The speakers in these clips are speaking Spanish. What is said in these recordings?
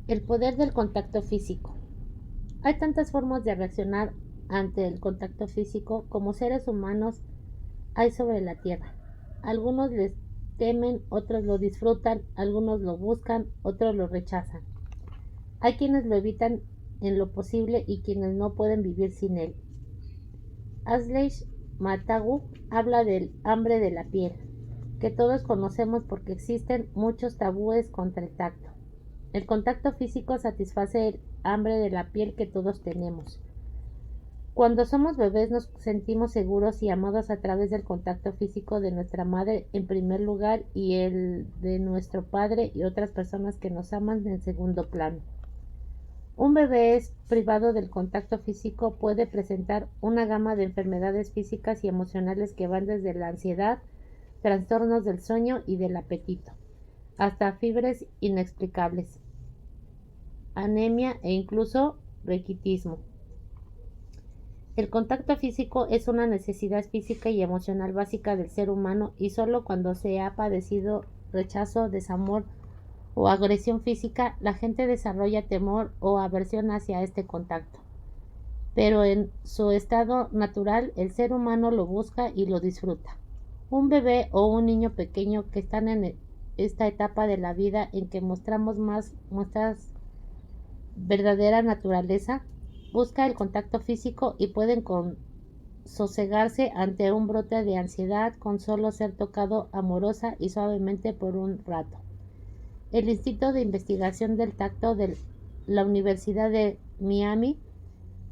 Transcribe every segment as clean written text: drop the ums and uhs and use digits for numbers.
El poder del contacto físico. Hay tantas formas de reaccionar ante el contacto físico como seres humanos hay sobre la Tierra. Algunos les temen, otros lo disfrutan, algunos lo buscan, otros lo rechazan. Hay quienes lo evitan en lo posible y quienes no pueden vivir sin él. Ashley Matagu habla del hambre de la piel, que todos conocemos porque existen muchos tabúes contra el tacto. El contacto físico satisface el hambre de la piel que todos tenemos. Cuando somos bebés nos sentimos seguros y amados a través del contacto físico de nuestra madre en primer lugar y el de nuestro padre y otras personas que nos aman en segundo plano. Un bebé es privado del contacto físico puede presentar una gama de enfermedades físicas y emocionales que van desde la ansiedad, trastornos del sueño y del apetito, hasta fiebres inexplicables, anemia e incluso raquitismo. El contacto físico es una necesidad física y emocional básica del ser humano y solo cuando se ha padecido rechazo, desamor o agresión física, la gente desarrolla temor o aversión hacia este contacto. Pero en su estado natural el ser humano lo busca y lo disfruta. Un bebé o un niño pequeño que están en esta etapa de la vida en que mostramos más nuestras verdadera naturaleza, busca el contacto físico y pueden sosegarse ante un brote de ansiedad con solo ser tocado amorosa y suavemente por un rato. El Instituto de Investigación del Tacto de la Universidad de Miami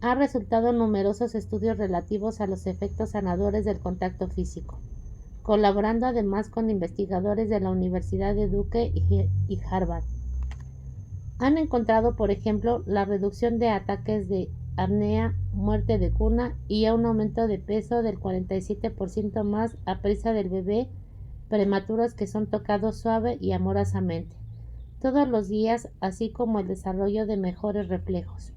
ha resultado numerosos estudios relativos a los efectos sanadores del contacto físico, colaborando además con investigadores de la Universidad de Duke y Harvard. Han encontrado, por ejemplo, la reducción de ataques de apnea, muerte de cuna y un aumento de peso del 47% más a prisa del bebé prematuros que son tocados suave y amorosamente todos los días, así como el desarrollo de mejores reflejos,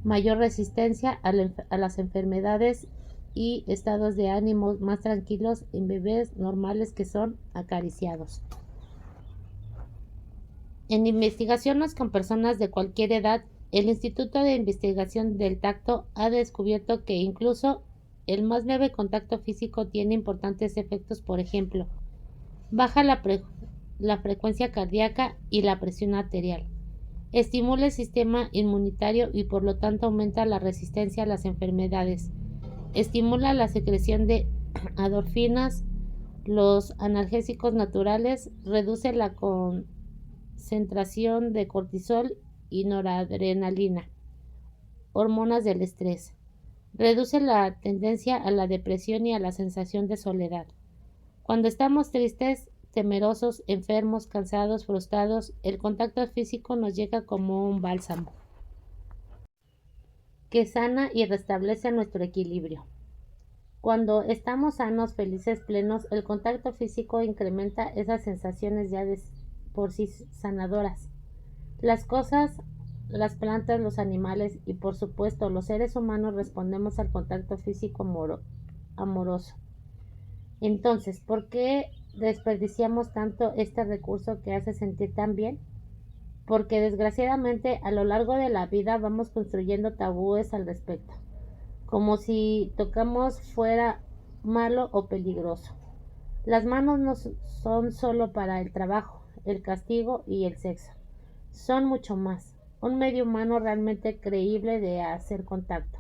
mayor resistencia a las enfermedades y estados de ánimo más tranquilos en bebés normales que son acariciados. En investigaciones con personas de cualquier edad, el Instituto de Investigación del Tacto ha descubierto que incluso el más leve contacto físico tiene importantes efectos, por ejemplo, baja la frecuencia cardíaca y la presión arterial, estimula el sistema inmunitario y por lo tanto aumenta la resistencia a las enfermedades, estimula la secreción de endorfinas, los analgésicos naturales, reduce la concentración de cortisol y noradrenalina, hormonas del estrés. Reduce la tendencia a la depresión y a la sensación de soledad. Cuando estamos tristes, temerosos, enfermos, cansados, frustrados, el contacto físico nos llega como un bálsamo que sana y restablece nuestro equilibrio. Cuando estamos sanos, felices, plenos, el contacto físico incrementa esas sensaciones ya de por sí sanadoras. Las cosas, las plantas, los animales y por supuesto los seres humanos respondemos al contacto físico amoroso. Entonces, ¿por qué desperdiciamos tanto este recurso que hace sentir tan bien? Porque desgraciadamente a lo largo de la vida vamos construyendo tabúes al respecto, como si tocamos fuera malo o peligroso. Las manos no son solo para el trabajo, el castigo y el sexo. Son mucho más, un medio humano realmente creíble de hacer contacto.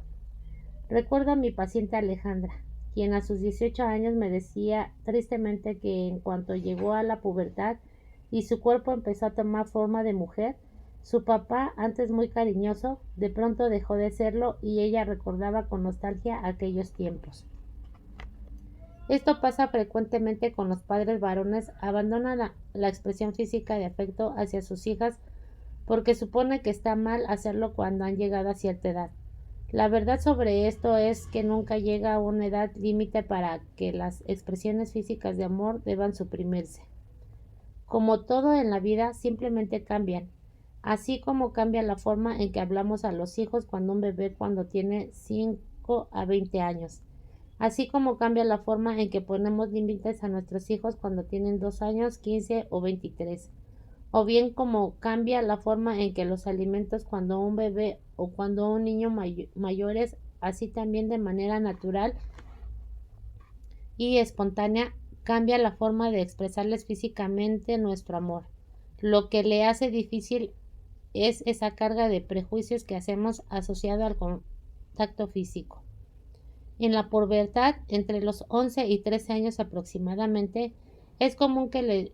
Recuerdo a mi paciente Alejandra, quien a sus 18 años me decía tristemente que en cuanto llegó a la pubertad y su cuerpo empezó a tomar forma de mujer, su papá, antes muy cariñoso, de pronto dejó de serlo y ella recordaba con nostalgia aquellos tiempos. Esto pasa frecuentemente con los padres varones, abandonan la expresión física de afecto hacia sus hijas porque supone que está mal hacerlo cuando han llegado a cierta edad. La verdad sobre esto es que nunca llega a una edad límite para que las expresiones físicas de amor deban suprimirse. Como todo en la vida, simplemente cambian, así como cambia la forma en que hablamos a los hijos cuando un bebé cuando tiene 5 a 20 años, así como cambia la forma en que ponemos límites a nuestros hijos cuando tienen 2 años, 15 o 23. o bien como cambia la forma en que los alimentos cuando un bebé o cuando un niño mayores, así también de manera natural y espontánea, cambia la forma de expresarles físicamente nuestro amor. Lo que le hace difícil es esa carga de prejuicios que hacemos asociado al contacto físico. En la pubertad, entre los 11 y 13 años aproximadamente, es común que le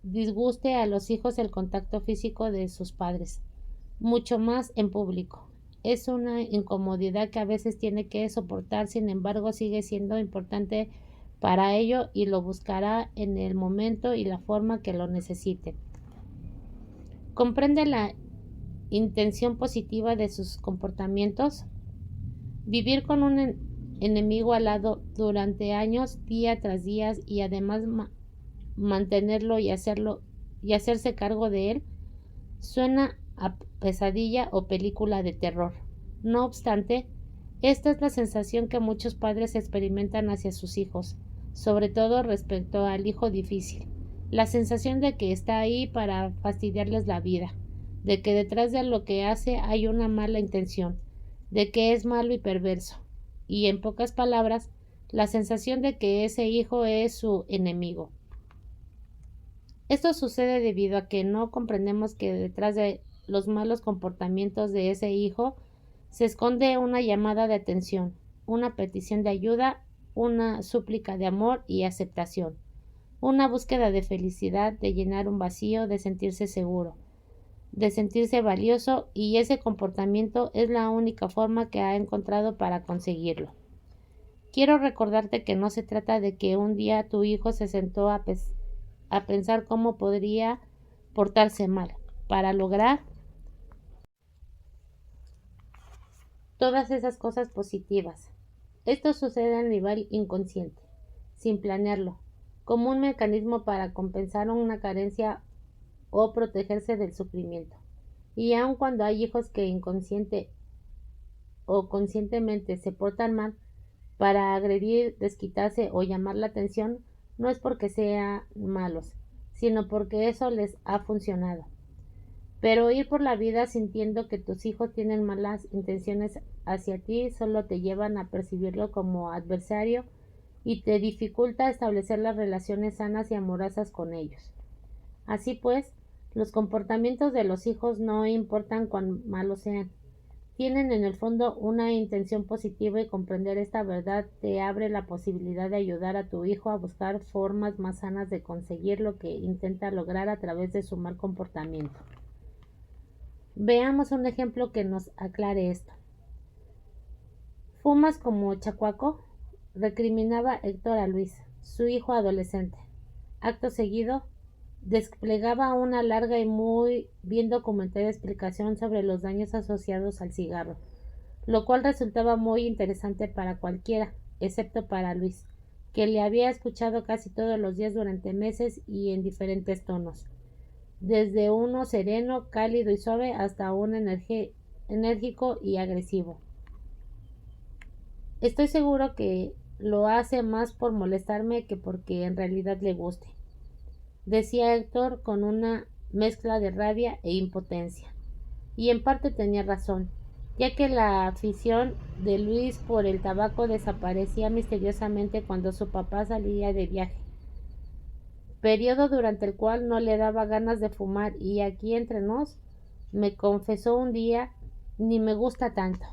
disguste a los hijos el contacto físico de sus padres, mucho más en público. Es una incomodidad que a veces tiene que soportar, sin embargo, sigue siendo importante para ello y lo buscará en el momento y la forma que lo necesite. Comprende la intención positiva de sus comportamientos. Vivir con un enemigo al lado durante años, día tras día, y además mantenerlo y hacerse cargo de él, suena a pesadilla o película de terror. No obstante, esta es la sensación que muchos padres experimentan hacia sus hijos, sobre todo respecto al hijo difícil. La sensación de que está ahí para fastidiarles la vida, de que detrás de lo que hace hay una mala intención, de que es malo y perverso, y en pocas palabras, la sensación de que ese hijo es su enemigo. Esto sucede debido a que no comprendemos que detrás de los malos comportamientos de ese hijo se esconde una llamada de atención, una petición de ayuda, una súplica de amor y aceptación, una búsqueda de felicidad, de llenar un vacío, de sentirse seguro, de sentirse valioso, y ese comportamiento es la única forma que ha encontrado para conseguirlo. Quiero recordarte que no se trata de que un día tu hijo se sentó a pensar cómo podría portarse mal para lograr todas esas cosas positivas. Esto sucede a nivel inconsciente, sin planearlo, como un mecanismo para compensar una carencia o protegerse del sufrimiento. Y aun cuando hay hijos que inconsciente o conscientemente se portan mal para agredir, desquitarse o llamar la atención, no es porque sean malos, sino porque eso les ha funcionado. Pero ir por la vida sintiendo que tus hijos tienen malas intenciones hacia ti solo te llevan a percibirlo como adversario y te dificulta establecer las relaciones sanas y amorosas con ellos. Así pues, los comportamientos de los hijos no importan cuán malos sean. Tienen en el fondo una intención positiva, y comprender esta verdad te abre la posibilidad de ayudar a tu hijo a buscar formas más sanas de conseguir lo que intenta lograr a través de su mal comportamiento. Veamos un ejemplo que nos aclare esto. ¿Fumas como chacuaco?, recriminaba Héctor a Luis, su hijo adolescente. Acto seguido, desplegaba una larga y muy bien documentada explicación sobre los daños asociados al cigarro, lo cual resultaba muy interesante para cualquiera, excepto para Luis, que le había escuchado casi todos los días durante meses y en diferentes tonos, desde uno sereno, cálido y suave hasta uno enérgico y agresivo. Estoy seguro que lo hace más por molestarme que porque en realidad le guste, decía Héctor con una mezcla de rabia e impotencia. Y en parte tenía razón, ya que la afición de Luis por el tabaco desaparecía misteriosamente cuando su papá salía de viaje, periodo durante el cual no le daba ganas de fumar, y aquí entre nos, me confesó un día, ni me gusta tanto.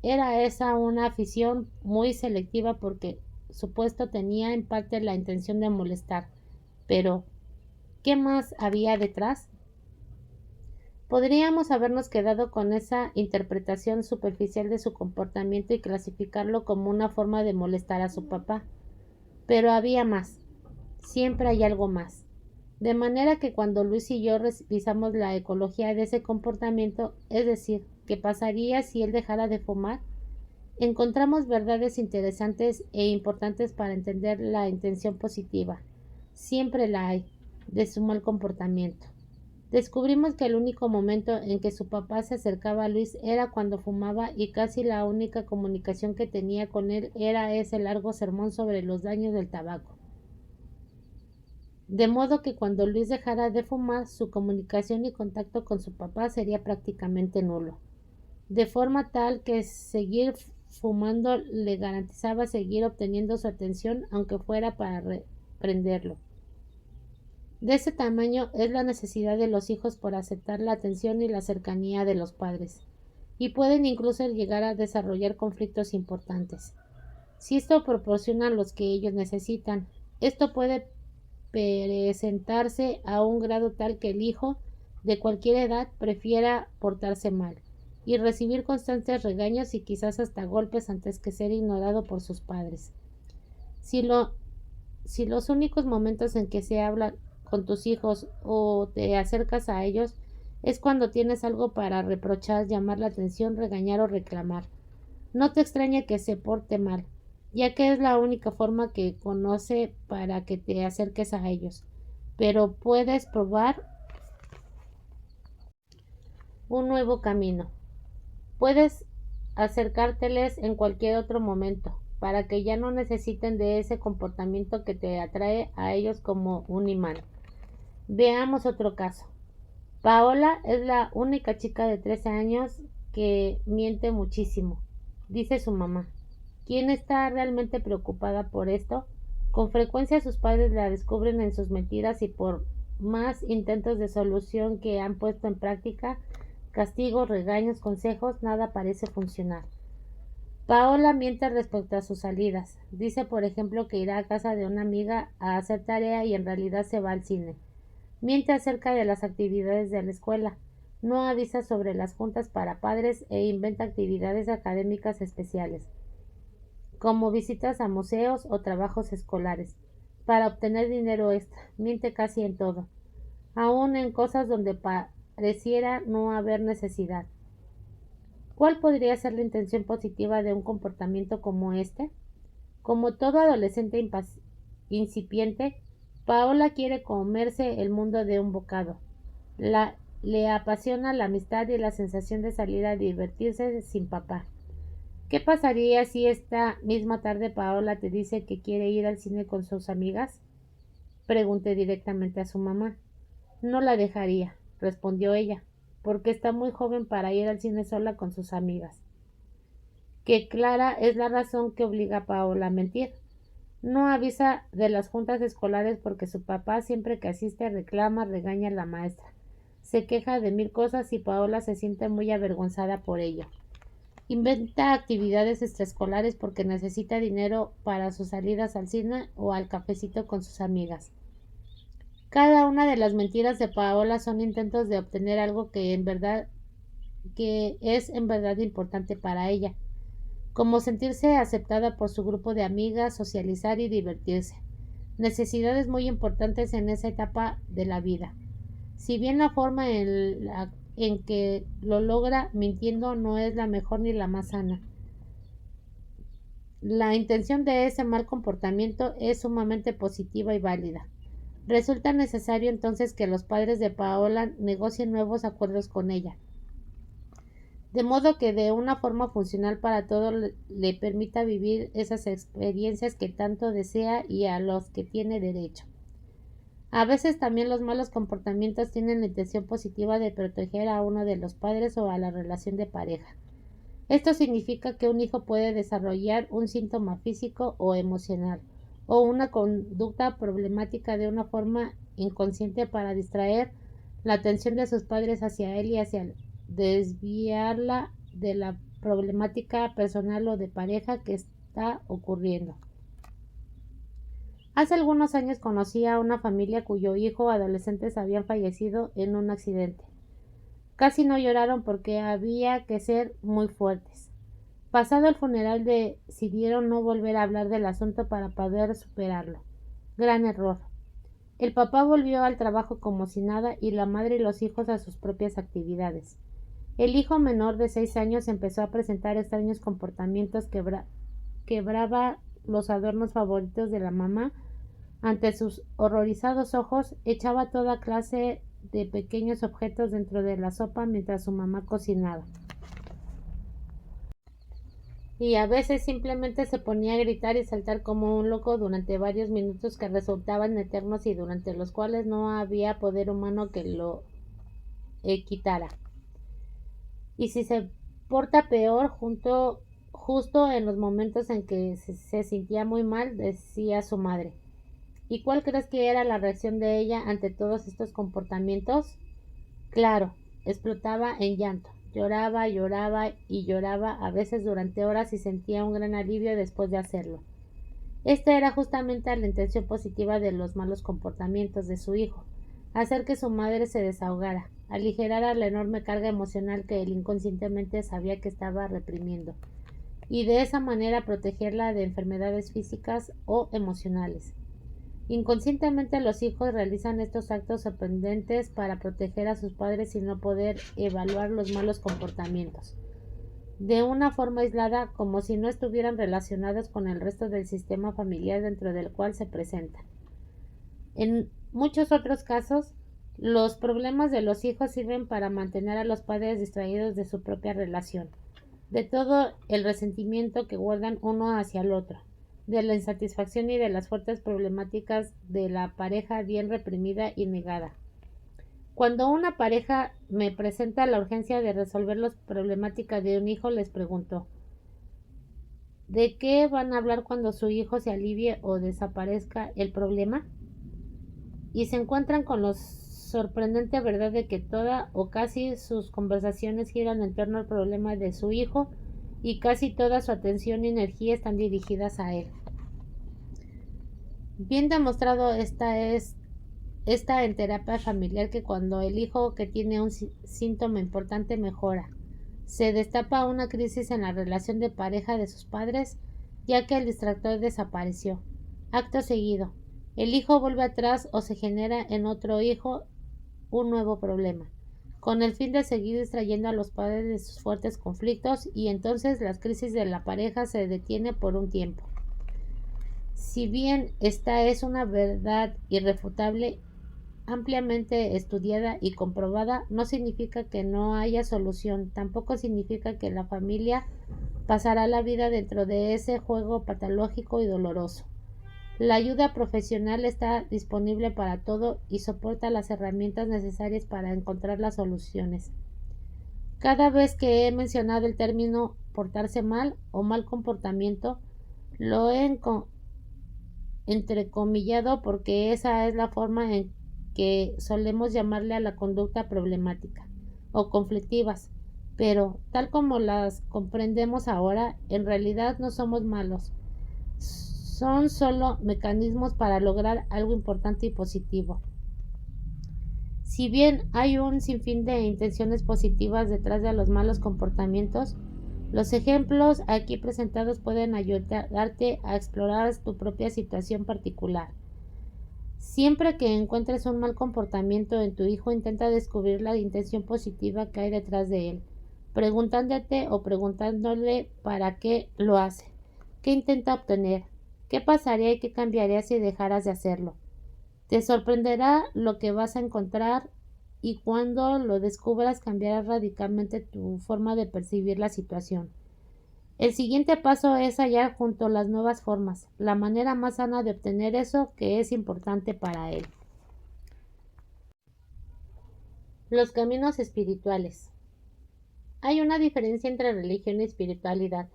Era esa una afición muy selectiva porque supuesto tenía en parte la intención de molestar, pero ¿qué más había detrás? Podríamos habernos quedado con esa interpretación superficial de su comportamiento y clasificarlo como una forma de molestar a su papá, pero había más. Siempre hay algo más. De manera que cuando Luis y yo revisamos la ecología de ese comportamiento, es decir, qué pasaría si él dejara de fumar, encontramos verdades interesantes e importantes para entender la intención positiva, siempre la hay, de su mal comportamiento. Descubrimos que el único momento en que su papá se acercaba a Luis era cuando fumaba, y casi la única comunicación que tenía con él era ese largo sermón sobre los daños del tabaco. de modo que cuando Luis dejara de fumar, su comunicación y contacto con su papá sería prácticamente nulo, de forma tal que seguir fumando le garantizaba seguir obteniendo su atención aunque fuera para reprenderlo. De ese tamaño es la necesidad de los hijos por aceptar la atención y la cercanía de los padres, y pueden incluso llegar a desarrollar conflictos importantes. Si esto proporciona los que ellos necesitan, esto puede presentarse a un grado tal que el hijo, de cualquier edad, prefiera portarse mal y recibir constantes regaños y quizás hasta golpes antes que ser ignorado por sus padres. Si, lo, si los únicos momentos en que se habla con tus hijos o te acercas a ellos es cuando tienes algo para reprochar, llamar la atención, regañar o reclamar, no te extrañe que se porte mal, ya que es la única forma que conoce para que te acerques a ellos. Pero puedes probar un nuevo camino. Puedes acercárteles en cualquier otro momento, para que ya no necesiten de ese comportamiento que te atrae a ellos como un imán. Veamos otro caso. Paola es la única chica de 13 años que miente muchísimo, dice su mamá. ¿Quién está realmente preocupada por esto? Con frecuencia sus padres la descubren en sus mentiras y por más intentos de solución que han puesto en práctica, castigos, regaños, consejos, nada parece funcionar. Paola miente respecto a sus salidas. Dice, por ejemplo, que irá a casa de una amiga a hacer tarea y en realidad se va al cine. Miente acerca de las actividades de la escuela. No avisa sobre las juntas para padres e inventa actividades académicas especiales, como visitas a museos o trabajos escolares, para obtener dinero extra. Miente casi en todo, aun en cosas donde pareciera no haber necesidad. ¿Cuál podría ser la intención positiva de un comportamiento como este? Como todo adolescente incipiente, Paola quiere comerse el mundo de un bocado. Le apasiona la amistad y la sensación de salir a divertirse sin papá. ¿Qué pasaría si esta misma tarde Paola te dice que quiere ir al cine con sus amigas? Pregunté directamente a su mamá. No la dejaría, respondió ella, porque está muy joven para ir al cine sola con sus amigas. Que clara es la razón que obliga a Paola a mentir. No avisa de las juntas escolares porque su papá siempre que asiste reclama, regaña a la maestra. Se queja de mil cosas y Paola se siente muy avergonzada por ello. Inventa actividades extraescolares porque necesita dinero para sus salidas al cine o al cafecito con sus amigas. Cada una de las mentiras de Paola son intentos de obtener algo que es en verdad importante para ella, como sentirse aceptada por su grupo de amigas, socializar y divertirse. Necesidades muy importantes en esa etapa de la vida. Si bien la forma en que lo logra mintiendo no es la mejor ni la más sana, la intención de ese mal comportamiento es sumamente positiva y válida. Resulta necesario entonces que los padres de Paola negocien nuevos acuerdos con ella, de modo que de una forma funcional para todos le permita vivir esas experiencias que tanto desea y a los que tiene derecho. A veces también los malos comportamientos tienen la intención positiva de proteger a uno de los padres o a la relación de pareja. Esto significa que un hijo puede desarrollar un síntoma físico o emocional, o una conducta problemática de una forma inconsciente para distraer la atención de sus padres hacia él y hacia desviarla de la problemática personal o de pareja que está ocurriendo. Hace algunos años conocí a una familia cuyo hijo adolescentes habían fallecido en un accidente. Casi no lloraron porque había que ser muy fuertes. Pasado el funeral decidieron no volver a hablar del asunto para poder superarlo. Gran error. El papá volvió al trabajo como si nada y la madre y los hijos a sus propias actividades. El hijo menor de 6 años empezó a presentar extraños comportamientos, quebraba los adornos favoritos de la mamá ante sus horrorizados ojos, echaba toda clase de pequeños objetos dentro de la sopa mientras su mamá cocinaba. y a veces simplemente se ponía a gritar y saltar como un loco durante varios minutos que resultaban eternos y durante los cuales no había poder humano que lo quitara. Y si se porta peor, justo en los momentos en que se sentía muy mal, decía su madre. ¿Y cuál crees que era la reacción de ella ante todos estos comportamientos? Claro, explotaba en llanto. Lloraba, lloraba y lloraba, a veces durante horas, y sentía un gran alivio después de hacerlo. Esta era justamente la intención positiva de los malos comportamientos de su hijo: hacer que su madre se desahogara, aligerara la enorme carga emocional que él inconscientemente sabía que estaba reprimiendo, y de esa manera protegerla de enfermedades físicas o emocionales. Inconscientemente los hijos realizan estos actos sorprendentes para proteger a sus padres sin no poder evaluar los malos comportamientos, de una forma aislada, como si no estuvieran relacionados con el resto del sistema familiar dentro del cual se presentan. En muchos otros casos, los problemas de los hijos sirven para mantener a los padres distraídos de su propia relación, de todo el resentimiento que guardan uno hacia el otro, de la insatisfacción y de las fuertes problemáticas de la pareja bien reprimida y negada. Cuando una pareja me presenta la urgencia de resolver las problemáticas de un hijo, les pregunto: ¿de qué van a hablar cuando su hijo se alivie o desaparezca el problema? Y se encuentran con la sorprendente verdad de que toda o casi sus conversaciones giran en torno al problema de su hijo, y casi toda su atención y energía están dirigidas a él. Bien demostrado esta en terapia familiar, que cuando el hijo que tiene un síntoma importante mejora, se destapa una crisis en la relación de pareja de sus padres, ya que el distractor desapareció. Acto seguido, el hijo vuelve atrás o se genera en otro hijo un nuevo problema, con el fin de seguir distrayendo a los padres de sus fuertes conflictos, y entonces la crisis de la pareja se detiene por un tiempo. Si bien esta es una verdad irrefutable, ampliamente estudiada y comprobada, no significa que no haya solución. Tampoco significa que la familia pasará la vida dentro de ese juego patológico y doloroso. La ayuda profesional está disponible para todo y soporta las herramientas necesarias para encontrar las soluciones. Cada vez que he mencionado el término portarse mal o mal comportamiento, lo he entrecomillado, porque esa es la forma en que solemos llamarle a la conducta problemática o conflictivas, pero tal como las comprendemos ahora, en realidad no somos malos, son solo mecanismos para lograr algo importante y positivo. Si bien hay un sinfín de intenciones positivas detrás de los malos comportamientos, los ejemplos aquí presentados pueden ayudarte a explorar tu propia situación particular. Siempre que encuentres un mal comportamiento en tu hijo, intenta descubrir la intención positiva que hay detrás de él, preguntándote o preguntándole para qué lo hace, qué intenta obtener, qué pasaría y qué cambiaría si dejaras de hacerlo. Te sorprenderá lo que vas a encontrar, y cuando lo descubras cambiará radicalmente tu forma de percibir la situación. El siguiente paso es hallar junto las nuevas formas, la manera más sana de obtener eso que es importante para él. Los caminos espirituales. Hay una diferencia entre religión y espiritualidad.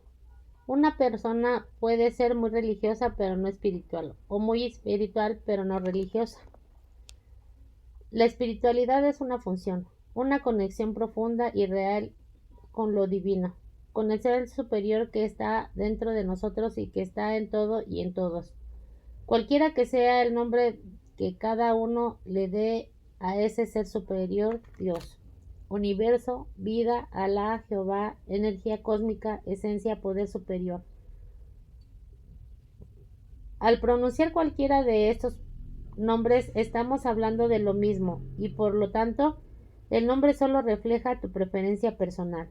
Una persona puede ser muy religiosa pero no espiritual, o muy espiritual pero no religiosa. La espiritualidad es una función, una conexión profunda y real con lo divino, con el ser superior que está dentro de nosotros y que está en todo y en todos. Cualquiera que sea el nombre que cada uno le dé a ese ser superior: Dios, universo, vida, Alá, Jehová, energía cósmica, esencia, poder superior. Al pronunciar cualquiera de estos nombres estamos hablando de lo mismo, y por lo tanto el nombre solo refleja tu preferencia personal.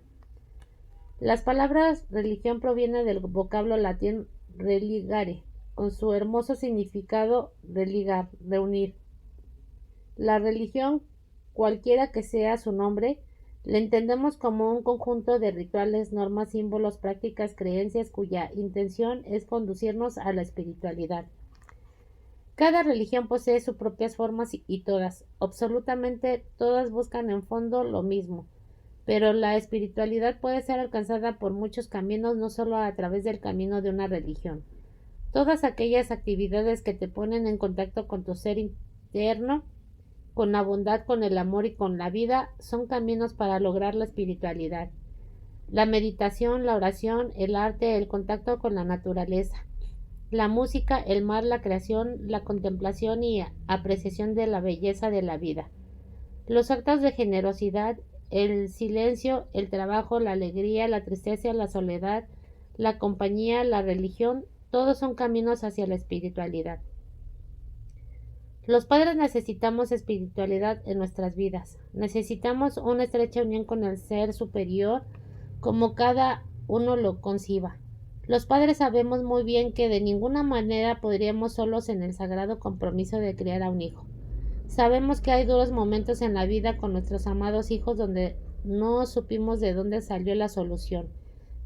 Las palabras religión provienen del vocablo latín religare, con su hermoso significado religar, reunir. La religión, cualquiera que sea su nombre, Le entendemos como un conjunto de rituales, normas, símbolos, prácticas, creencias cuya intención es conducirnos a la espiritualidad. Cada religión posee sus propias formas y todas, absolutamente todas buscan en fondo lo mismo, pero la espiritualidad puede ser alcanzada por muchos caminos, no solo a través del camino de una religión. Todas aquellas actividades que te ponen en contacto con tu ser interno, con la bondad, con el amor y con la vida, son caminos para lograr la espiritualidad. La meditación, la oración, el arte, el contacto con la naturaleza, la música, el mar, la creación, la contemplación y apreciación de la belleza de la vida. Los actos de generosidad, el silencio, el trabajo, la alegría, la tristeza, la soledad, la compañía, la religión, todos son caminos hacia la espiritualidad. Los padres necesitamos espiritualidad en nuestras vidas. Necesitamos una estrecha unión con el ser superior, como cada uno lo conciba. Los padres sabemos muy bien que de ninguna manera podríamos solos en el sagrado compromiso de criar a un hijo. Sabemos que hay duros momentos en la vida con nuestros amados hijos donde no supimos de dónde salió la solución,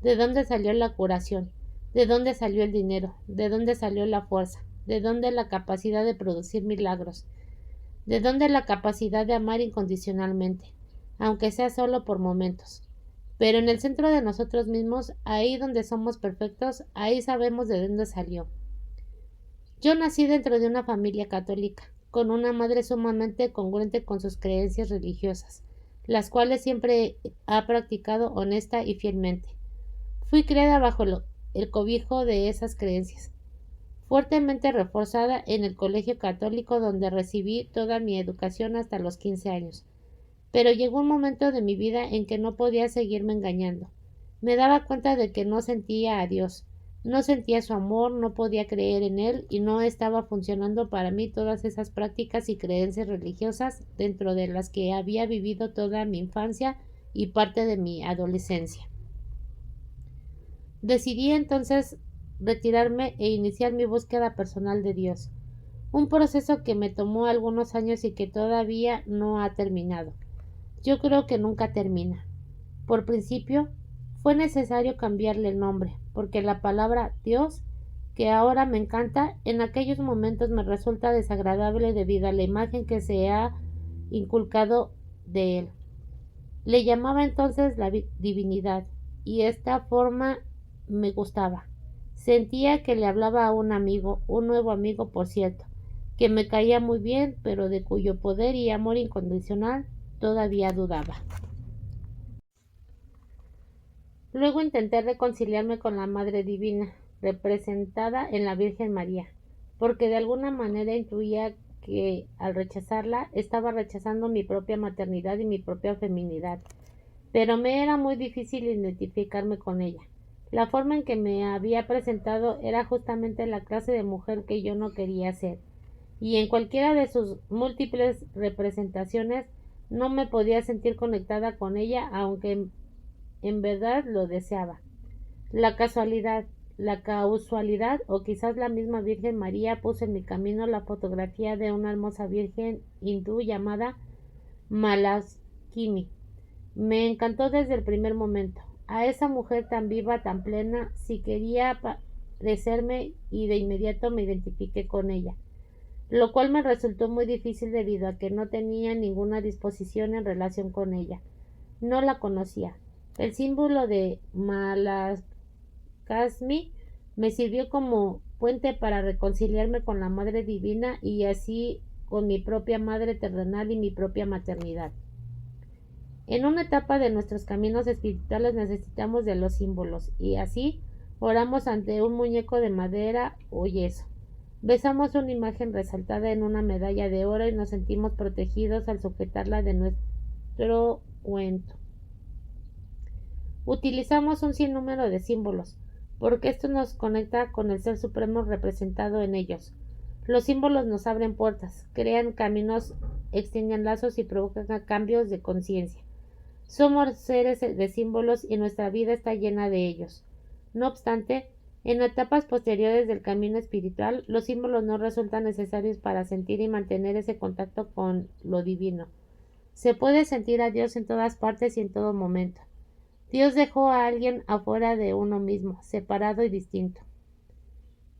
de dónde salió la curación, de dónde salió el dinero, de dónde salió la fuerza, de dónde la capacidad de producir milagros, de dónde la capacidad de amar incondicionalmente, aunque sea solo por momentos. Pero en el centro de nosotros mismos, ahí donde somos perfectos, ahí sabemos de dónde salió. Yo nací dentro de una familia católica, con una madre sumamente congruente con sus creencias religiosas, las cuales siempre ha practicado honesta y fielmente. Fui criada bajo el cobijo de esas creencias, fuertemente reforzada en el colegio católico donde recibí toda mi educación hasta los 15 años. Pero llegó un momento de mi vida en que no podía seguirme engañando. Me daba cuenta de que no sentía a Dios, no sentía su amor, no podía creer en Él y no estaba funcionando para mí todas esas prácticas y creencias religiosas dentro de las que había vivido toda mi infancia y parte de mi adolescencia. Decidí entonces retirarme e iniciar mi búsqueda personal de Dios, un proceso que me tomó algunos años y que todavía no ha terminado. Yo creo que nunca termina. Por principio, fue necesario cambiarle el nombre, porque la palabra Dios, que ahora me encanta, en aquellos momentos me resulta desagradable debido a la imagen que se ha inculcado de él. Le llamaba entonces la divinidad, y esta forma me gustaba. Sentía que le hablaba a un amigo, un nuevo amigo, por cierto, que me caía muy bien, pero de cuyo poder y amor incondicional todavía dudaba. Luego intenté reconciliarme con la Madre Divina, representada en la Virgen María, porque de alguna manera intuía que al rechazarla estaba rechazando mi propia maternidad y mi propia feminidad, pero me era muy difícil identificarme con ella. La forma en que me había presentado era justamente la clase de mujer que yo no quería ser, y en cualquiera de sus múltiples representaciones no me podía sentir conectada con ella, aunque en verdad lo deseaba. La casualidad, la causalidad o quizás la misma Virgen María puso en mi camino la fotografía de una hermosa virgen hindú llamada Malaskini. Me encantó desde el primer momento. A esa mujer tan viva, tan plena, si quería parecerme y de inmediato me identifiqué con ella, lo cual me resultó muy difícil debido a que no tenía ninguna disposición en relación con ella. No la conocía. El símbolo de Malaskasmi me sirvió como puente para reconciliarme con la Madre Divina y así con mi propia madre terrenal y mi propia maternidad. En una etapa de nuestros caminos espirituales necesitamos de los símbolos y así oramos ante un muñeco de madera o yeso. Besamos una imagen resaltada en una medalla de oro y nos sentimos protegidos al sujetarla de nuestro cuento. Utilizamos un sinnúmero de símbolos, porque esto nos conecta con el Ser Supremo representado en ellos. Los símbolos nos abren puertas, crean caminos, extienden lazos y provocan cambios de conciencia. Somos seres de símbolos y nuestra vida está llena de ellos. No obstante, en etapas posteriores del camino espiritual, los símbolos no resultan necesarios para sentir y mantener ese contacto con lo divino. Se puede sentir a Dios en todas partes y en todo momento. Dios dejó a alguien afuera de uno mismo, separado y distinto.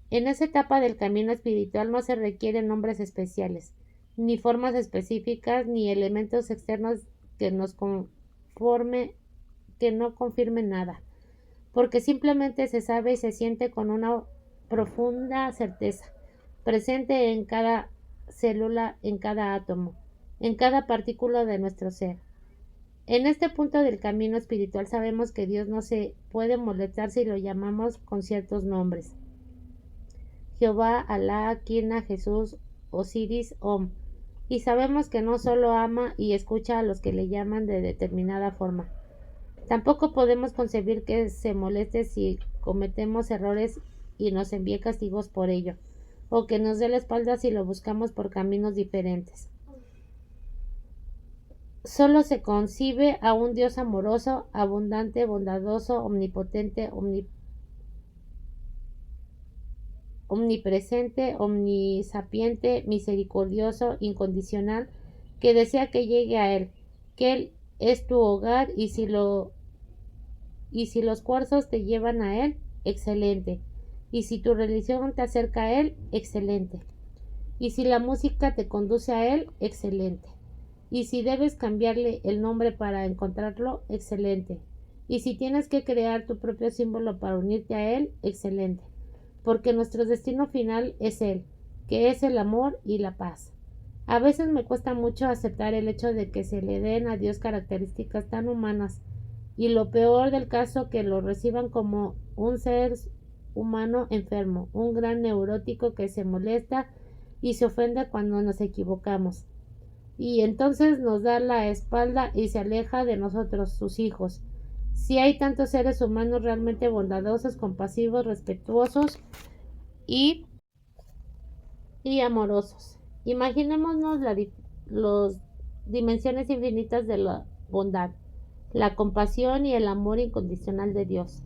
En esa etapa del camino espiritual no se requieren nombres especiales, ni formas específicas, ni elementos externos que nos conforme, que no confirmen nada, porque simplemente se sabe y se siente con una profunda certeza, presente en cada célula, en cada átomo, en cada partícula de nuestro ser. En este punto del camino espiritual sabemos que Dios no se puede molestar si lo llamamos con ciertos nombres. Jehová, Alá, Kirna, Jesús, Osiris, Om. Y sabemos que no solo ama y escucha a los que le llaman de determinada forma. Tampoco podemos concebir que se moleste si cometemos errores y nos envíe castigos por ello, o que nos dé la espalda si lo buscamos por caminos diferentes. Solo se concibe a un Dios amoroso, abundante, bondadoso, omnipotente, omnipresente, omnisapiente, misericordioso, incondicional, que desea que llegue a Él, que Él es tu hogar y si los cuarzos te llevan a Él, excelente. Y si tu religión te acerca a Él, excelente. Y si la música te conduce a Él, excelente. Y si debes cambiarle el nombre para encontrarlo, excelente. Y si tienes que crear tu propio símbolo para unirte a Él, excelente. Porque nuestro destino final es Él, que es el amor y la paz. A veces me cuesta mucho aceptar el hecho de que se le den a Dios características tan humanas, y lo peor del caso que lo reciban como un ser humano enfermo, un gran neurótico que se molesta y se ofende cuando nos equivocamos. Y entonces nos da la espalda y se aleja de nosotros, sus hijos. Si hay tantos seres humanos realmente bondadosos, compasivos, respetuosos y, amorosos. Imaginémonos las dimensiones infinitas de la bondad, la compasión y el amor incondicional de Dios.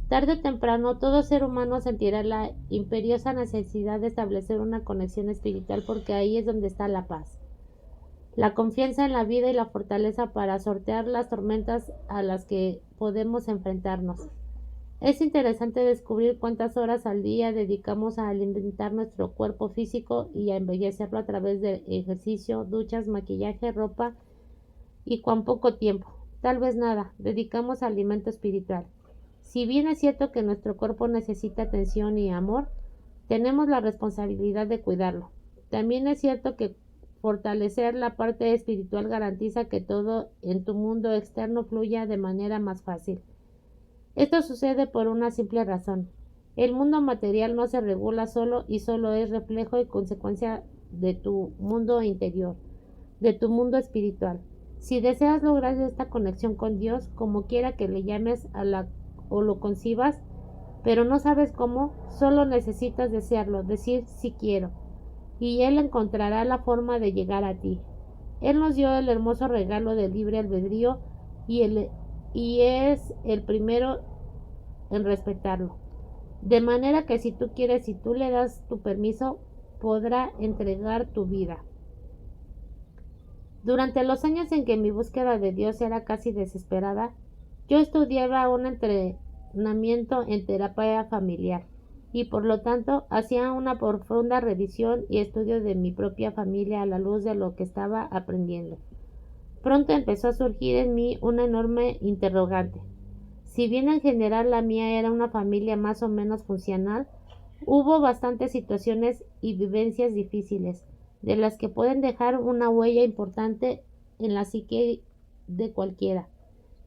Tarde o temprano, todo ser humano sentirá la imperiosa necesidad de establecer una conexión espiritual porque ahí es donde está la paz, la confianza en la vida y la fortaleza para sortear las tormentas a las que podemos enfrentarnos. Es interesante descubrir cuántas horas al día dedicamos a alimentar nuestro cuerpo físico y a embellecerlo a través de ejercicio, duchas, maquillaje, ropa y cuán poco tiempo, tal vez nada, dedicamos a alimento espiritual. Si bien es cierto que nuestro cuerpo necesita atención y amor, tenemos la responsabilidad de cuidarlo. También es cierto que fortalecer la parte espiritual garantiza que todo en tu mundo externo fluya de manera más fácil. Esto sucede por una simple razón. El mundo material no se regula solo y solo es reflejo y consecuencia de tu mundo interior, de tu mundo espiritual. Si deseas lograr esta conexión con Dios, como quiera que le llames o lo concibas, pero no sabes cómo, solo necesitas desearlo, decir sí quiero, y Él encontrará la forma de llegar a ti. Él nos dio el hermoso regalo del libre albedrío y es el primero en respetarlo. De manera que si tú quieres, si tú le das tu permiso, podrá entregar tu vida. Durante los años en que mi búsqueda de Dios era casi desesperada, yo estudiaba un entrenamiento en terapia familiar y por lo tanto hacía una profunda revisión y estudio de mi propia familia a la luz de lo que estaba aprendiendo. Pronto empezó a surgir en mí una enorme interrogante. Si bien en general la mía era una familia más o menos funcional, hubo bastantes situaciones y vivencias difíciles, de las que pueden dejar una huella importante en la psique de cualquiera.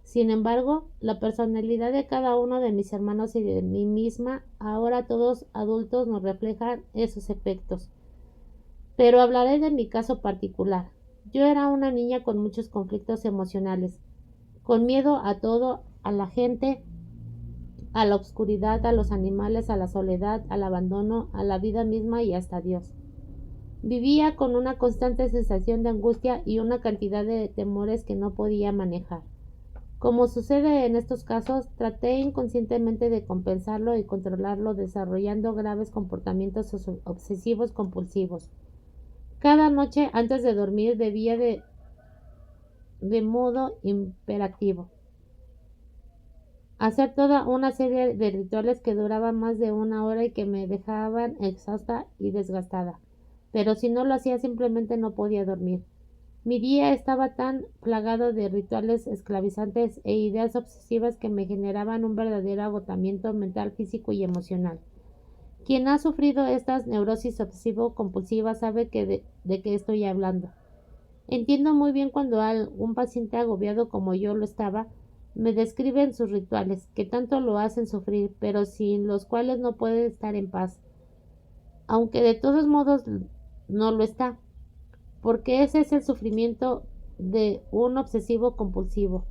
Sin embargo, la personalidad de cada uno de mis hermanos y de mí misma, ahora todos adultos, nos reflejan esos efectos. Pero hablaré de mi caso particular. Yo era una niña con muchos conflictos emocionales, con miedo a todo, a la gente, a la oscuridad, a los animales, a la soledad, al abandono, a la vida misma y hasta Dios. Vivía con una constante sensación de angustia y una cantidad de temores que no podía manejar. Como sucede en estos casos, traté inconscientemente de compensarlo y controlarlo desarrollando graves comportamientos obsesivos compulsivos. Cada noche antes de dormir debía de de modo imperativo. Hacer toda una serie de rituales que duraban más de una hora y que me dejaban exhausta y desgastada. Pero si no lo hacía simplemente no podía dormir. Mi día estaba tan plagado de rituales esclavizantes e ideas obsesivas que me generaban un verdadero agotamiento mental, físico y emocional. Quien ha sufrido estas neurosis obsesivo-compulsivas sabe de qué estoy hablando. Entiendo muy bien cuando algún paciente agobiado como yo lo estaba, me describen sus rituales, que tanto lo hacen sufrir, pero sin los cuales no puede estar en paz, aunque de todos modos no lo está, porque ese es el sufrimiento de un obsesivo compulsivo.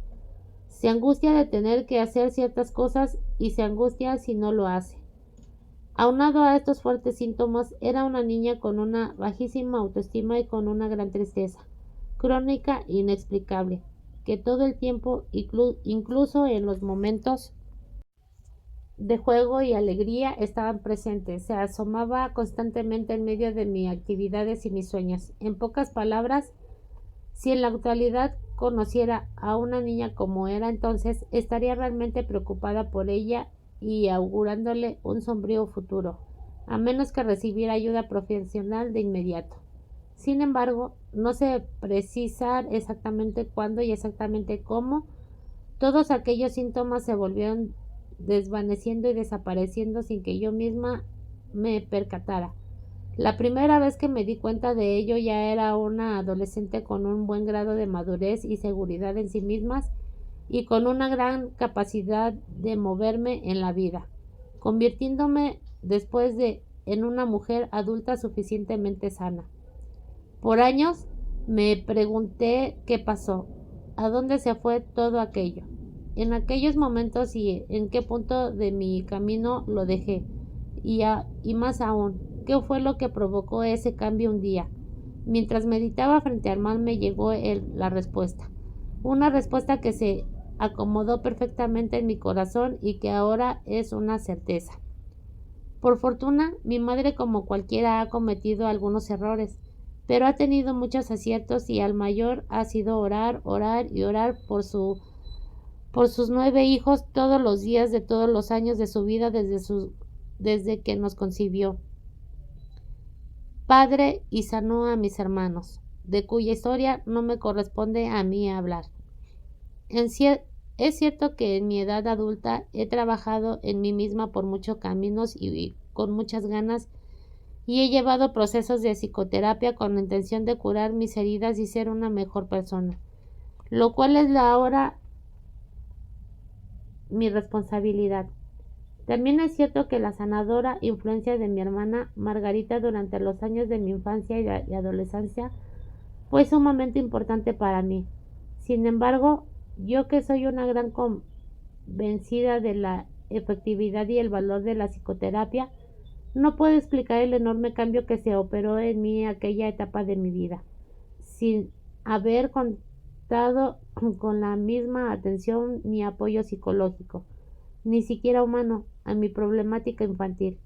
Se angustia de tener que hacer ciertas cosas y se angustia si no lo hace. Aunado a estos fuertes síntomas, era una niña con una bajísima autoestima y con una gran tristeza, crónica e inexplicable, que todo el tiempo, incluso en los momentos de juego y alegría, estaban presentes. Se asomaba constantemente en medio de mis actividades y mis sueños. En pocas palabras, si en la actualidad conociera a una niña como era entonces, estaría realmente preocupada por ella y augurándole un sombrío futuro, a menos que recibiera ayuda profesional de inmediato. Sin embargo, no sé precisar exactamente cuándo y exactamente cómo todos aquellos síntomas se volvieron desvaneciendo y desapareciendo sin que yo misma me percatara. La primera vez que me di cuenta de ello ya era una adolescente con un buen grado de madurez y seguridad en sí mismas y con una gran capacidad de moverme en la vida, convirtiéndome después en una mujer adulta suficientemente sana. Por años me pregunté qué pasó, a dónde se fue todo aquello, en aquellos momentos y en qué punto de mi camino lo dejé, y más aún, qué fue lo que provocó ese cambio un día. Mientras meditaba frente al mar me llegó la respuesta, una respuesta que se acomodó perfectamente en mi corazón y que ahora es una certeza. Por fortuna, mi madre como cualquiera ha cometido algunos errores, pero ha tenido muchos aciertos y al mayor ha sido orar, orar y orar por sus 9 hijos todos los días de todos los años de su vida desde que nos concibió. Padre y sanó a mis hermanos, de cuya historia no me corresponde a mí hablar. Es cierto que en mi edad adulta he trabajado en mí misma por muchos caminos y con muchas ganas y he llevado procesos de psicoterapia con la intención de curar mis heridas y ser una mejor persona, lo cual es ahora mi responsabilidad. También es cierto que la sanadora influencia de mi hermana Margarita durante los años de mi infancia y adolescencia fue sumamente importante para mí. Sin embargo, yo que soy una gran convencida de la efectividad y el valor de la psicoterapia, no puedo explicar el enorme cambio que se operó en mí en aquella etapa de mi vida, sin haber contado con la misma atención ni apoyo psicológico, ni siquiera humano, a mi problemática infantil.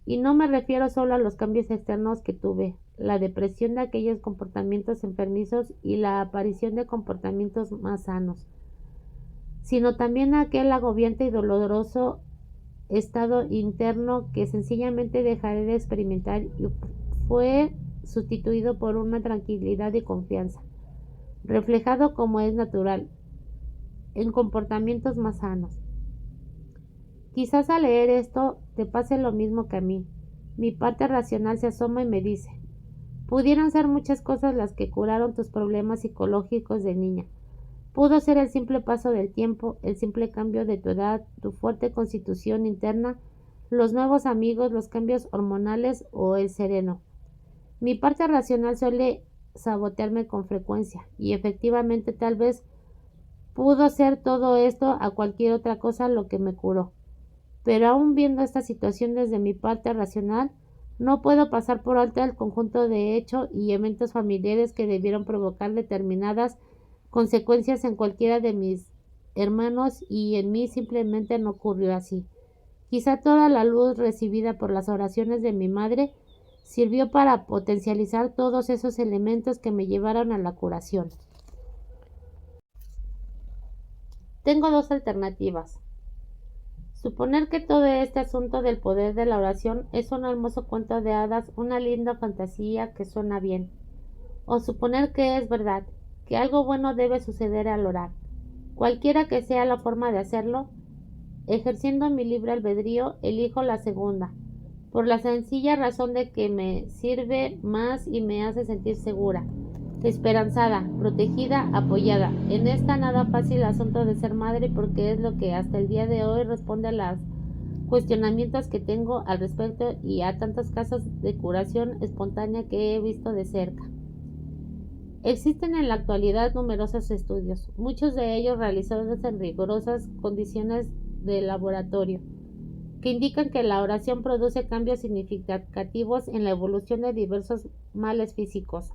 Y no me refiero solo a los cambios externos que tuve, la depresión de aquellos comportamientos enfermizos y la aparición de comportamientos más sanos, sino también a aquel agobiante y doloroso estado interno que sencillamente dejaré de experimentar y fue sustituido por una tranquilidad y confianza, reflejado como es natural, en comportamientos más sanos. Quizás al leer esto te pase lo mismo que a mí. Mi parte racional se asoma y me dice, pudieron ser muchas cosas las que curaron tus problemas psicológicos de niña. Pudo ser el simple paso del tiempo, el simple cambio de tu edad, tu fuerte constitución interna, los nuevos amigos, los cambios hormonales o el sereno. Mi parte racional suele sabotearme con frecuencia y efectivamente tal vez pudo ser todo esto a cualquier otra cosa lo que me curó. Pero aún viendo esta situación desde mi parte racional, no puedo pasar por alto el conjunto de hechos y eventos familiares que debieron provocar determinadas consecuencias en cualquiera de mis hermanos y en mí simplemente no ocurrió así. Quizá toda la luz recibida por las oraciones de mi madre sirvió para potencializar todos esos elementos que me llevaron a la curación. Tengo dos alternativas. Suponer que todo este asunto del poder de la oración es un hermoso cuento de hadas, una linda fantasía que suena bien. O suponer que es verdad, que algo bueno debe suceder al orar. Cualquiera que sea la forma de hacerlo, ejerciendo mi libre albedrío, elijo la segunda, por la sencilla razón de que me sirve más y me hace sentir segura, esperanzada, protegida, apoyada en esta nada fácil asunto de ser madre, porque es lo que hasta el día de hoy responde a los cuestionamientos que tengo al respecto y a tantos casos de curación espontánea que he visto de cerca. Existen en la actualidad numerosos estudios, muchos de ellos realizados en rigurosas condiciones de laboratorio, que indican que la oración produce cambios significativos en la evolución de diversos males físicos.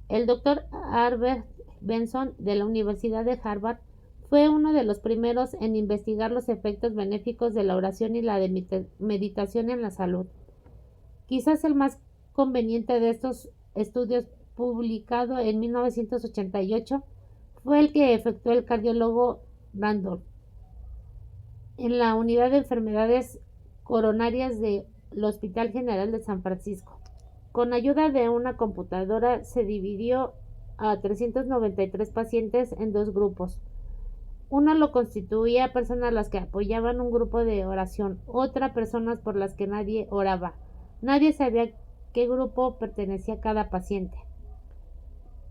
El doctor Albert Benson de la Universidad de Harvard fue uno de los primeros en investigar los efectos benéficos de la oración y la meditación en la salud. Quizás el más conveniente de estos estudios, publicado en 1988, fue el que efectuó el cardiólogo Randolph en la Unidad de Enfermedades Coronarias del Hospital General de San Francisco. Con ayuda de una computadora se dividió a 393 pacientes en dos grupos. Uno lo constituía personas a las que apoyaban un grupo de oración, otra personas por las que nadie oraba. Nadie sabía qué grupo pertenecía cada paciente.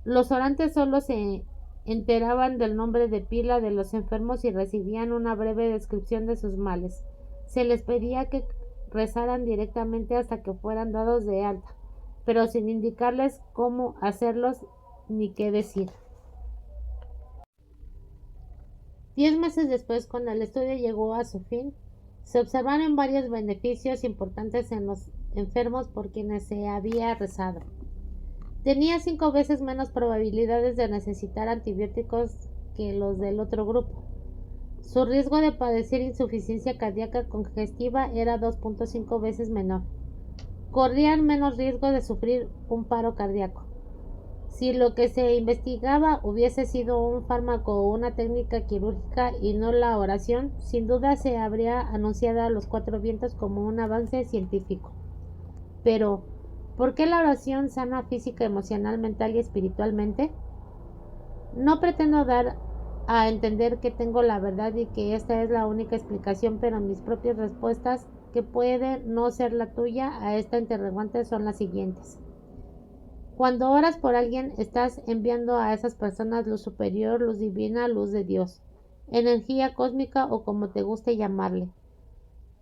Los orantes solo se enteraban del nombre de pila de los enfermos y recibían una breve descripción de sus males. Se les pedía que rezaran directamente hasta que fueran dados de alta, pero sin indicarles cómo hacerlos ni qué decir. 10 meses después, cuando el estudio llegó a su fin, se observaron varios beneficios importantes en los enfermos por quienes se había rezado. Tenía 5 veces menos probabilidades de necesitar antibióticos que los del otro grupo. Su riesgo de padecer insuficiencia cardíaca congestiva era 2.5 veces menor. Corrían menos riesgo de sufrir un paro cardíaco. Si lo que se investigaba hubiese sido un fármaco o una técnica quirúrgica y no la oración, sin duda se habría anunciado a los cuatro vientos como un avance científico. Pero, ¿por qué la oración sana física, emocional, mental y espiritualmente? No pretendo dar a entender que tengo la verdad y que esta es la única explicación, pero mis propias respuestas, que puede no ser la tuya, a esta interrogante son las siguientes. Cuando oras por alguien, estás enviando a esas personas luz superior, luz divina, luz de Dios, energía cósmica o como te guste llamarle.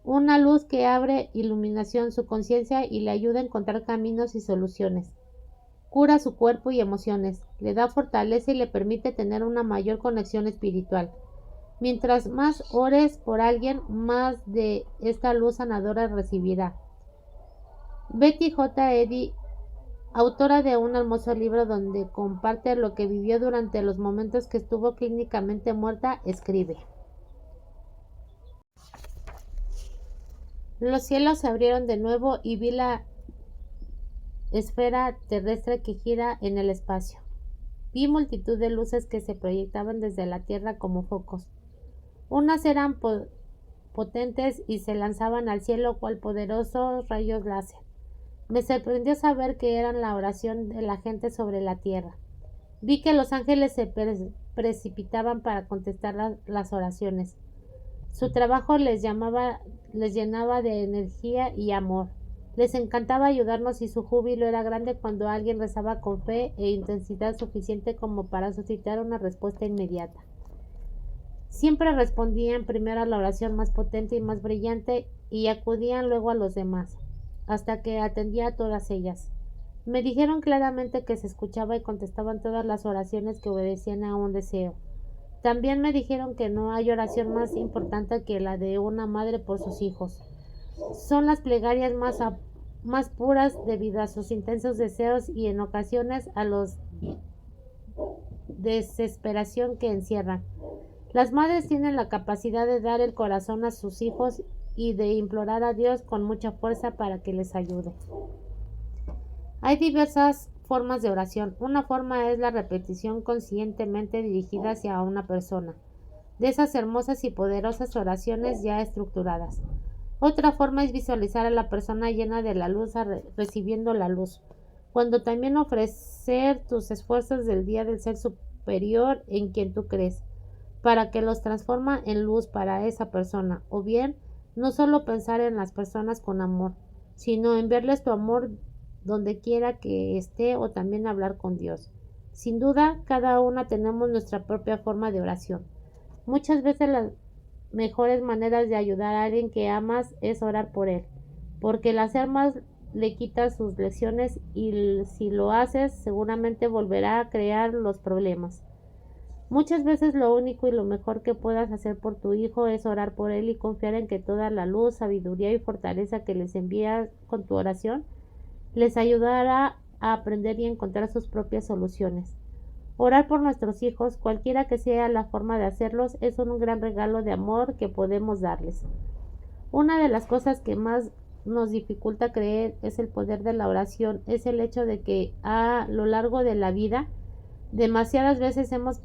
Una luz que abre iluminación su conciencia y le ayuda a encontrar caminos y soluciones. Cura su cuerpo y emociones, le da fortaleza y le permite tener una mayor conexión espiritual. Mientras más ores por alguien, más de esta luz sanadora recibirá. Betty J. Eddy, autora de un hermoso libro donde comparte lo que vivió durante los momentos que estuvo clínicamente muerta, escribe: los cielos se abrieron de nuevo y vi la esfera terrestre que gira en el espacio. Vi multitud de luces que se proyectaban desde la tierra como focos. Unas eran potentes y se lanzaban al cielo cual poderosos rayos láser. Me sorprendió saber que eran la oración de la gente sobre la tierra. Vi que los ángeles se precipitaban para contestar las oraciones. Su trabajo les llenaba de energía y amor. Les encantaba ayudarnos y su júbilo era grande cuando alguien rezaba con fe e intensidad suficiente como para suscitar una respuesta inmediata. Siempre respondían primero a la oración más potente y más brillante y acudían luego a los demás, hasta que atendía a todas ellas. Me dijeron claramente que se escuchaba y contestaban todas las oraciones que obedecían a un deseo. También me dijeron que no hay oración más importante que la de una madre por sus hijos. Son las plegarias más puras debido a sus intensos deseos y en ocasiones a los desesperación que encierran. Las madres tienen la capacidad de dar el corazón a sus hijos y de implorar a Dios con mucha fuerza para que les ayude. Hay diversas formas de oración. Una forma es la repetición conscientemente dirigida hacia una persona. de esas hermosas y poderosas oraciones ya estructuradas. Otra forma es visualizar a la persona llena de la luz recibiendo la luz, cuando también ofrecer tus esfuerzos del día del ser superior en quien tú crees, para que los transforma en luz para esa persona, o bien no solo pensar en las personas con amor, sino en verles tu amor donde quiera que esté o también hablar con Dios. Sin duda, cada una tenemos nuestra propia forma de oración. Muchas veces las mejores maneras de ayudar a alguien que amas es orar por él, porque el hacer más le quita sus lesiones y si lo haces seguramente volverá a crear los problemas. Muchas veces lo único y lo mejor que puedas hacer por tu hijo es orar por él y confiar en que toda la luz, sabiduría y fortaleza que les envías con tu oración les ayudará a aprender y encontrar sus propias soluciones. Orar por nuestros hijos, cualquiera que sea la forma de hacerlos, es un gran regalo de amor que podemos darles. Una de las cosas que más nos dificulta creer es el poder de la oración, es el hecho de que a lo largo de la vida demasiadas veces hemos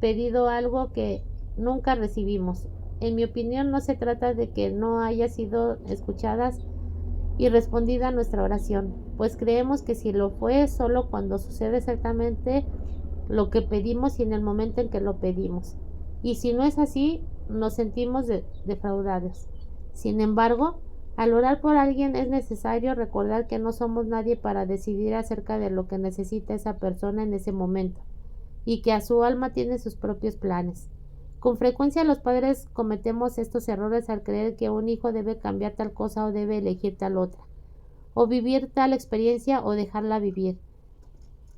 pedido algo que nunca recibimos. En mi opinión, no se trata de que no haya sido escuchadas y respondida nuestra oración, pues creemos que si lo fue solo cuando sucede exactamente lo que pedimos y en el momento en que lo pedimos. Y si no es así, nos sentimos defraudados. Sin embargo, al orar por alguien es necesario recordar que no somos nadie para decidir acerca de lo que necesita esa persona en ese momento, y que a su alma tiene sus propios planes. Con frecuencia los padres cometemos estos errores al creer que un hijo debe cambiar tal cosa o debe elegir tal otra, o vivir tal experiencia o dejarla vivir,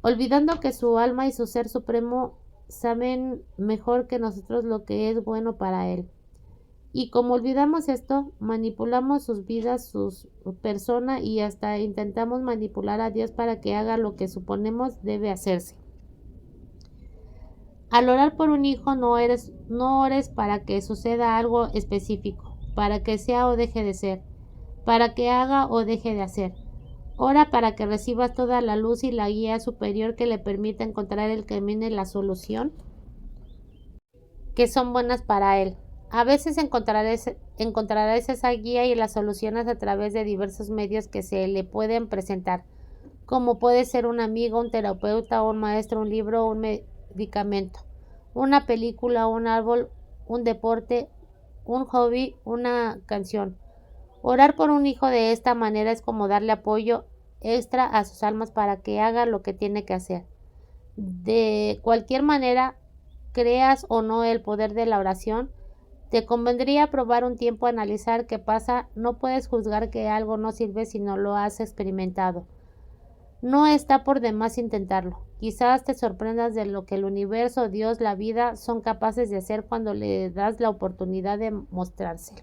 olvidando que su alma y su ser supremo saben mejor que nosotros lo que es bueno para él. Y como olvidamos esto, manipulamos sus vidas, su persona y hasta intentamos manipular a Dios para que haga lo que suponemos debe hacerse. Al orar por un hijo no ores para que suceda algo específico, para que sea o deje de ser, para que haga o deje de hacer. Ora para que recibas toda la luz y la guía superior que le permita encontrar el camino y la solución que son buenas para él. A veces encontrarás esa guía y las soluciones a través de diversos medios que se le pueden presentar, como puede ser un amigo, un terapeuta, un maestro, un libro, un medicamento, una película, un árbol, un deporte, un hobby, una canción. Orar por un hijo de esta manera es como darle apoyo extra a sus almas para que haga lo que tiene que hacer. De cualquier manera, creas o no el poder de la oración, te convendría probar un tiempo a analizar qué pasa. No puedes juzgar que algo no sirve si no lo has experimentado. No está por demás intentarlo. Quizás te sorprendas de lo que el universo, Dios, la vida son capaces de hacer cuando le das la oportunidad de mostrárselo.